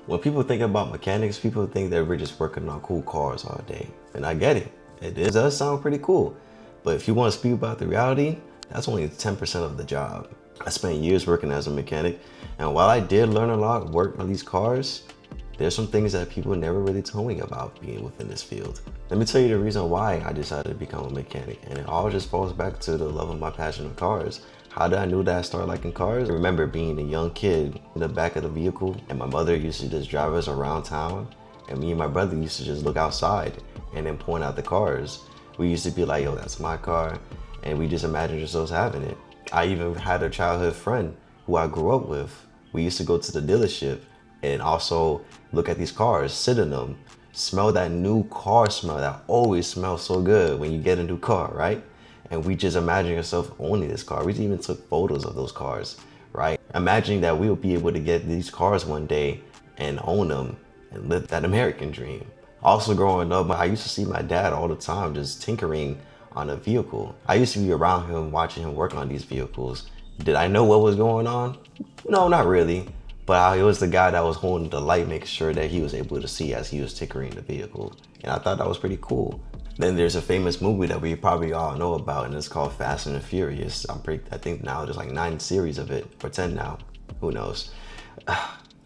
When people think about mechanics, people think that we're just working on cool cars all day. And I get it. Does sound pretty cool. But if you want to speak about the reality, that's only 10% of the job. I spent years working as a mechanic, and while I did learn a lot, work on these cars, there's some things that people never really told me about being within this field. Let me tell you the reason why I decided to become a mechanic, and it all just falls back to the love of my passion of cars. How did I know that I started liking cars? I remember being a young kid in the back of the vehicle, and my mother used to just drive us around town, and me and my brother used to just look outside and then point out the cars. We used to be like, yo, that's my car, and we just imagined ourselves having it. I even had a childhood friend who I grew up with. We used to go to the dealership and also look at these cars, sit in them, smell that new car smell that always smells so good when you get a new car, right? And we just imagine ourselves owning this car. We even took photos of those cars, right? Imagining that we'll be able to get these cars one day and own them and live that American dream. Also growing up, I used to see my dad all the time just tinkering on a vehicle. I used to be around him, watching him work on these vehicles. Did I know what was going on? No, not really. But I was the guy that was holding the light, making sure that he was able to see as he was tinkering the vehicle. And I thought that was pretty cool. Then there's a famous movie that we probably all know about, and it's called Fast and Furious. I think now there's like 9 series of it, or 10 now, who knows.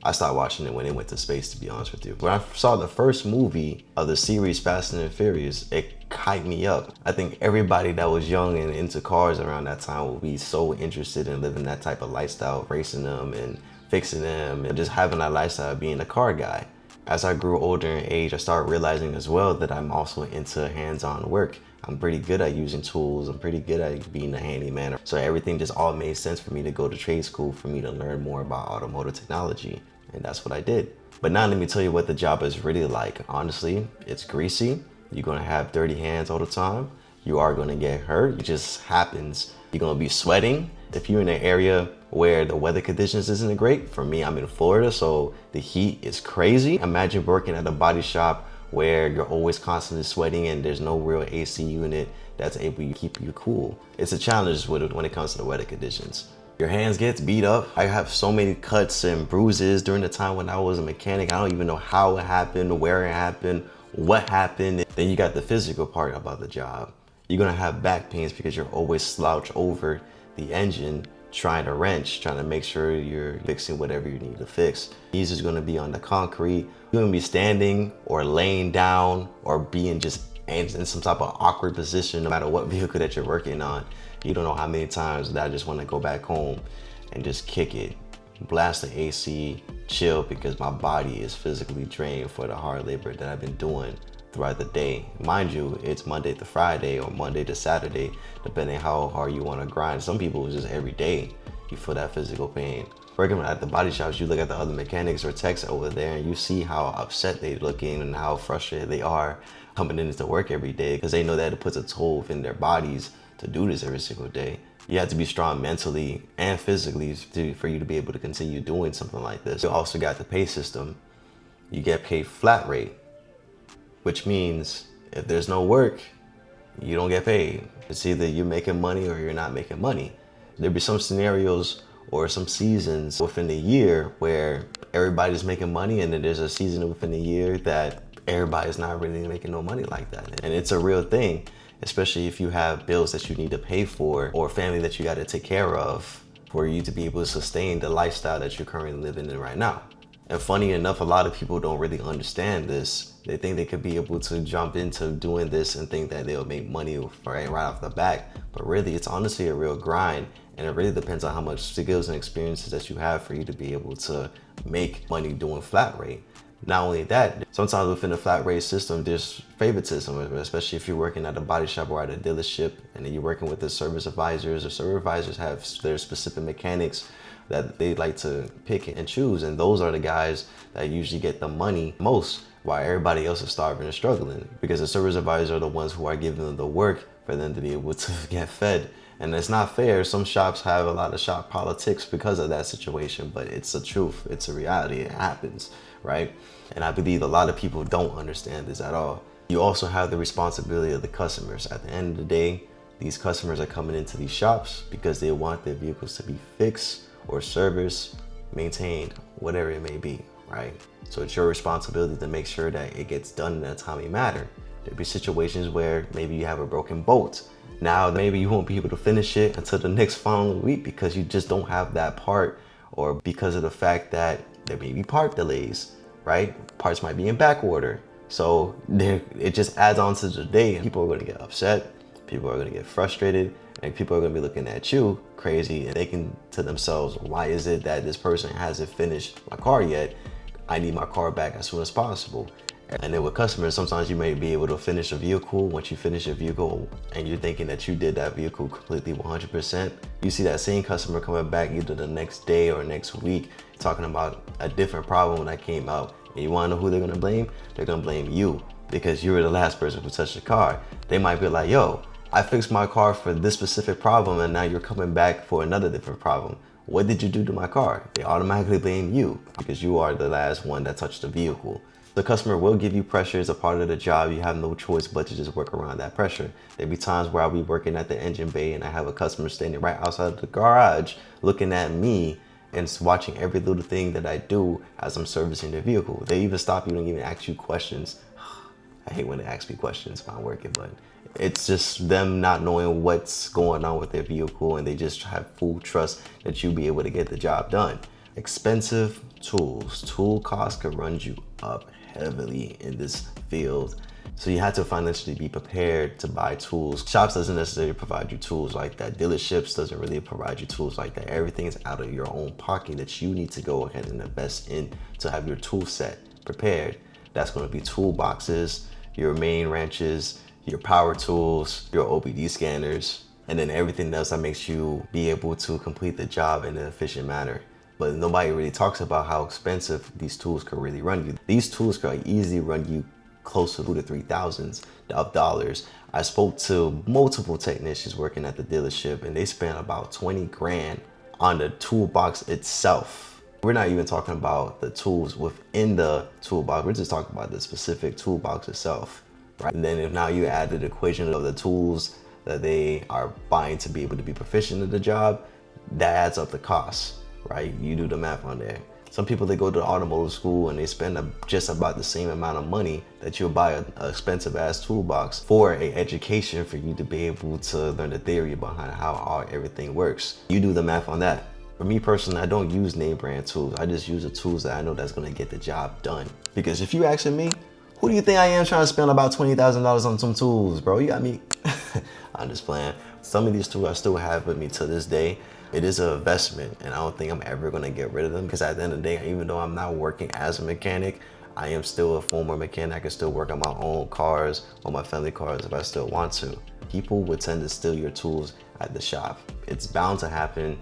I started watching it when it went to space, to be honest with you. When I saw the first movie of the series Fast and Furious, it hyped me up. I think everybody that was young and into cars around that time would be so interested in living that type of lifestyle, racing them and fixing them and just having that lifestyle of being a car guy. As I grew older in age, I started realizing as well that I'm also into hands-on work. I'm pretty good at using tools. I'm pretty good at being a handyman. So everything just all made sense for me to go to trade school, for me to learn more about automotive technology. And that's what I did. But now let me tell you what the job is really like. Honestly, it's greasy. You're gonna have dirty hands all the time. You are gonna get hurt. It just happens. You're gonna be sweating. If you're in an area where the weather conditions isn't great, for me, I'm in Florida, so the heat is crazy. Imagine working at a body shop where you're always constantly sweating and there's no real AC unit that's able to keep you cool. It's a challenge when it comes to the weather conditions. Your hands get beat up. I have so many cuts and bruises during the time when I was a mechanic. I don't even know how it happened, where it happened, what happened. Then you got the physical part about the job. You're gonna have back pains because you're always slouched over the engine, trying to wrench, trying to make sure you're fixing whatever you need to fix. Knees is gonna be on the concrete. You're gonna be standing or laying down or being just in some type of awkward position no matter what vehicle that you're working on. You don't know how many times that I just wanna go back home and just kick it, blast the AC, chill, because my body is physically drained for the hard labor that I've been doing throughout the day. Mind you, it's Monday to Friday or Monday to Saturday, depending how hard you want to grind. Some people, it's just every day you feel that physical pain. Working at the body shops, you look at the other mechanics or techs over there and you see how upset they're looking and how frustrated they are coming into work every day, because they know that it puts a toll in their bodies to do this every single day. You have to be strong mentally and physically for you to be able to continue doing something like this. You also got the pay system. You get paid flat rate, which means if there's no work, you don't get paid. It's either you're making money or you're not making money. There'll be some scenarios or some seasons within the year where everybody's making money, and then there's a season within the year that everybody's not really making no money like that. And it's a real thing, especially if you have bills that you need to pay for or family that you got to take care of for you to be able to sustain the lifestyle that you're currently living in right now. And funny enough, a lot of people don't really understand this. They think they could be able to jump into doing this and think that they'll make money right off the bat. But really, it's honestly a real grind. And it really depends on how much skills and experiences that you have for you to be able to make money doing flat rate. Not only that, sometimes within the flat rate system, there's favoritism, especially if you're working at a body shop or at a dealership, and then you're working with the service advisors. The service advisors have their specific mechanics that they like to pick and choose, and those are the guys that usually get the money most, while everybody else is starving and struggling, because the service advisors are the ones who are giving them the work for them to be able to get fed. And it's not fair. Some shops have a lot of shop politics because of that situation, but it's the truth. It's a reality. It happens, right? And I believe a lot of people don't understand this at all. You also have the responsibility of the customers. At the end of the day, these customers are coming into these shops because they want their vehicles to be fixed or serviced, maintained, whatever it may be. right? So it's your responsibility to make sure that it gets done in a timely manner. There'll be situations where maybe you have a broken bolt. Now maybe you won't be able to finish it until the next following week because you just don't have that part, or because of the fact that there may be part delays, right? Parts might be in back order. So it just adds on to the day, and people are gonna get upset, people are gonna get frustrated, and people are gonna be looking at you crazy and thinking to themselves, why is it that this person hasn't finished my car yet? I need my car back as soon as possible. And then with customers, sometimes you may be able to finish a vehicle. Once you finish a vehicle and you're thinking that you did that vehicle completely 100%, you see that same customer coming back either the next day or next week talking about a different problem that came out. And you wanna know who they're gonna blame? They're gonna blame you because you were the last person who touched the car. They might be like, yo, I fixed my car for this specific problem and now you're coming back for another different problem. What did you do to my car? They automatically blame you because you are the last one that touched the vehicle. The customer will give you pressure as a part of the job. You have no choice but to just work around that pressure. There'll be times where I'll be working at the engine bay and I have a customer standing right outside of the garage looking at me and watching every little thing that I do as I'm servicing their vehicle. They even stop you and even ask you questions. I hate when they ask me questions while I'm working, but it's just them not knowing what's going on with their vehicle, and they just have full trust that you'll be able to get the job done. Expensive tools. Tool costs can run you up heavily in this field. So you have to financially be prepared to buy tools. Shops doesn't necessarily provide you tools like that. Dealerships doesn't really provide you tools like that. Everything is out of your own pocket that you need to go ahead and invest in to have your tool set prepared. That's going to be toolboxes, your main wrenches, your power tools, your OBD scanners, and then everything else that makes you be able to complete the job in an efficient manner. But nobody really talks about how expensive these tools could really run you. These tools could easily run you close to $2,000 to $3,000. I spoke to multiple technicians working at the dealership and they spent about 20 grand on the toolbox itself. We're not even talking about the tools within the toolbox. We're just talking about the specific toolbox itself, right? And then if now you add the equation of the tools that they are buying to be able to be proficient at the job, that adds up the cost. Right? You do the math on there. Some people, they go to automotive school and they spend just about the same amount of money that you'll buy an expensive ass toolbox for an education for you to be able to learn the theory behind how everything works. You do the math on that. For me personally, I don't use name brand tools. I just use the tools that I know that's gonna get the job done. Because if you asking me, who do you think I am trying to spend about $20,000 on some tools, bro? You got me. I'm just playing. Some of these tools I still have with me to this day. It is an investment and I don't think I'm ever gonna get rid of them because at the end of the day, even though I'm not working as a mechanic, I am still a former mechanic. I can still work on my own cars or my family cars if I still want to. People would tend to steal your tools at the shop. It's bound to happen.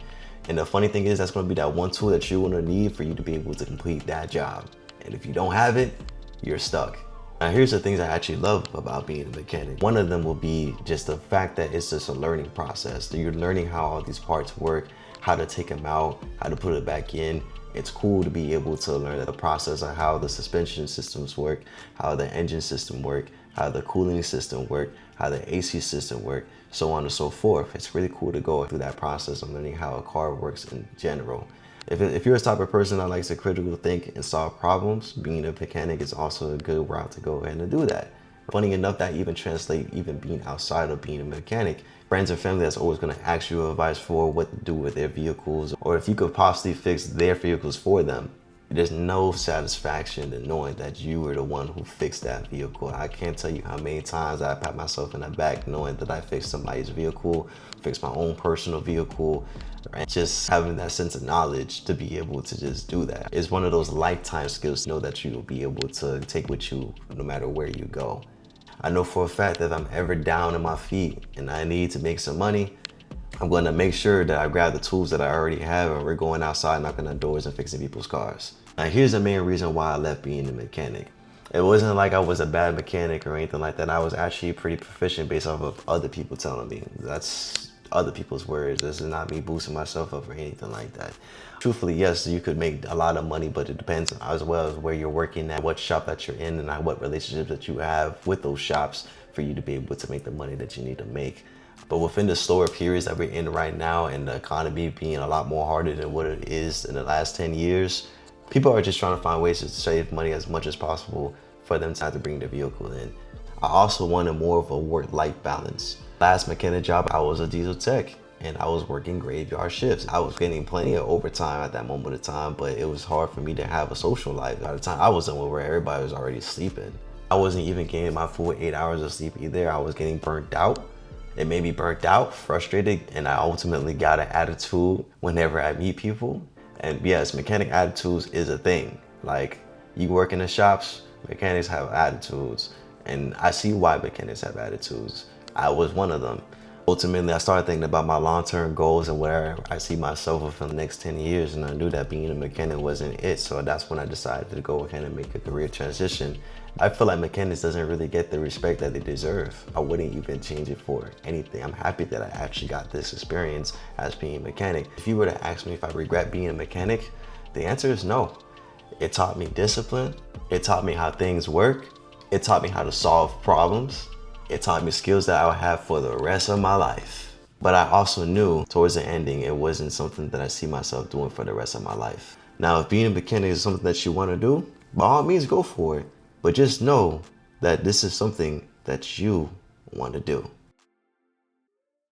And the funny thing is that's gonna be that one tool that you're gonna need for you to be able to complete that job. And if you don't have it, you're stuck. Now here's the things I actually love about being a mechanic. One of them will be just the fact that it's just a learning process. You're learning how all these parts work, how to take them out, how to put it back in. It's cool to be able to learn the process of how the suspension systems work, how the engine system work, how the cooling system work, how the AC system work, so on and so forth. It's really cool to go through that process of learning how a car works in general. If you're the type of person that likes to critically think and solve problems, being a mechanic is also a good route to go ahead and do that. Funny enough, that even translates even being outside of being a mechanic. Friends and family that's always going to ask you advice for what to do with their vehicles, or if you could possibly fix their vehicles for them. There's no satisfaction in knowing that you were the one who fixed that vehicle. I can't tell you how many times I pat myself in the back knowing that I fixed somebody's vehicle, fixed my own personal vehicle, and just having that sense of knowledge to be able to just do that. It's one of those lifetime skills to know that you'll be able to take with you no matter where you go. I know for a fact that if I'm ever down on my feet and I need to make some money, I'm going to make sure that I grab the tools that I already have and we're going outside knocking on doors and fixing people's cars. Now here's the main reason why I left being a mechanic. It wasn't like I was a bad mechanic or anything like that. I was actually pretty proficient based off of other people telling me. That's other people's words. This is not me boosting myself up or anything like that. Truthfully, yes, you could make a lot of money, but it depends as well as where you're working at, what shop that you're in, and what relationships that you have with those shops for you to be able to make the money that you need to make. But within the slower periods that we're in right now and the economy being a lot more harder than what it is in the last 10 years, People are just trying to find ways to save money as much as possible for them to have to bring the vehicle in. I also wanted more of a work-life balance. Last mechanic job, I was a diesel tech and I was working graveyard shifts. I was getting plenty of overtime at that moment of time, but it was hard for me to have a social life. At the time, I was somewhere where everybody was already sleeping. I wasn't even getting my full 8 hours of sleep either. I was getting burnt out. It made me burnt out, frustrated, and I ultimately got an attitude whenever I meet people. And yes, mechanic attitudes is a thing. Like, you work in the shops, mechanics have attitudes. And I see why mechanics have attitudes. I was one of them. Ultimately, I started thinking about my long-term goals and where I see myself for the next 10 years. And I knew that being a mechanic wasn't it. So that's when I decided to go ahead and make a career transition. I feel like mechanics doesn't really get the respect that they deserve. I wouldn't even change it for anything. I'm happy that I actually got this experience as being a mechanic. If you were to ask me if I regret being a mechanic, the answer is no. It taught me discipline. It taught me how things work. It taught me how to solve problems. It taught me skills that I would have for the rest of my life. But I also knew towards the ending, it wasn't something that I see myself doing for the rest of my life. Now, if being a mechanic is something that you want to do, by all means, go for it. But just know that this is something that you want to do.